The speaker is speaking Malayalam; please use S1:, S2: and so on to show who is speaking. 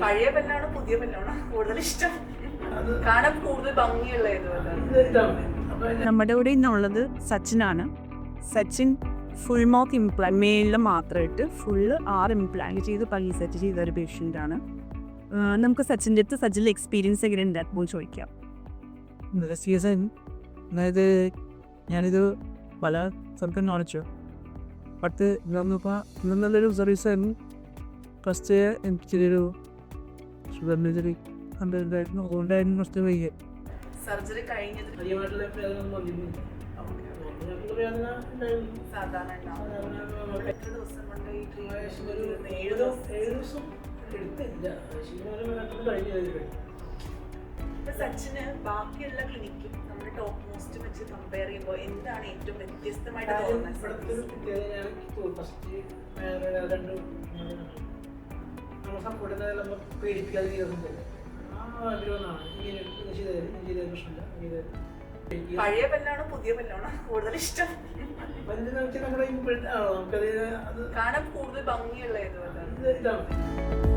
S1: പഴയ പല്ലാണോ പുതിയ പല്ലാണോ കൂടുതൽ ഇഷ്ടം? കാണാൻ കൂടുതൽ ഭംഗിയുള്ള
S2: നമ്മുടെ കൂടെ ഇന്നുള്ളത് സച്ചിനാണ്. സച്ചിൻ ഫുൾ മൗത്ത് ഇംപ്ലാന്റ് മേലിൽ മാത്രമായിട്ട് ഫുള്ള് 6 ഇംപ്ലാന്റ് ചെയ്ത് പല്ലി സെറ്റ് ചെയ്ത ഒരു പേഷ്യൻ്റാണ്. നമുക്ക് സച്ചിൻ്റെ അടുത്ത് സച്ചിൻ്റെ എക്സ്പീരിയൻസ് എങ്ങനെ ഉണ്ടാക്കുമ്പോൾ ചോദിക്കാം.
S3: സീസൺ അതായത് ഞാനിത് പല സ്ഥലത്തും കാണിച്ചു. ബട്ട് ഇന്നിപ്പോൾ നല്ലൊരു സർവീസായിരുന്നു. ഫസ്റ്റ് എനിക്ക് ചെറിയൊരു ഷുഗറിൻ്റെ ചെറിയ കണ്ടായിരുന്നു. അതുകൊണ്ടായിരുന്നു ഫസ്റ്റ് വൈകി.
S1: സർജറി കഴിഞ്ഞത് സാധാരണ എത്ര ദിവസം കൊണ്ട് ഈ ട്രീറ്റ്മെന്റ്? 7 ദിവസം. ഇപ്പൊ സച്ചിന് ബാക്കിയുള്ള ക്ലിനിക്കും നമ്മുടെ ടോപ്പ് മോസ്റ്റ് വെച്ച് കമ്പയർ ചെയ്യുമ്പോൾ എന്താണ് ഏറ്റവും വ്യത്യസ്തമായിട്ട് തോന്നുന്നത്? പഴയ പല്ലാണോ പുതിയ പല്ലാണോ കൂടുതൽ ഇഷ്ടം?
S3: നമ്മുടെ
S1: കാണാൻ കൂടുതൽ ഭംഗിയുള്ള
S3: ഇതാണ്.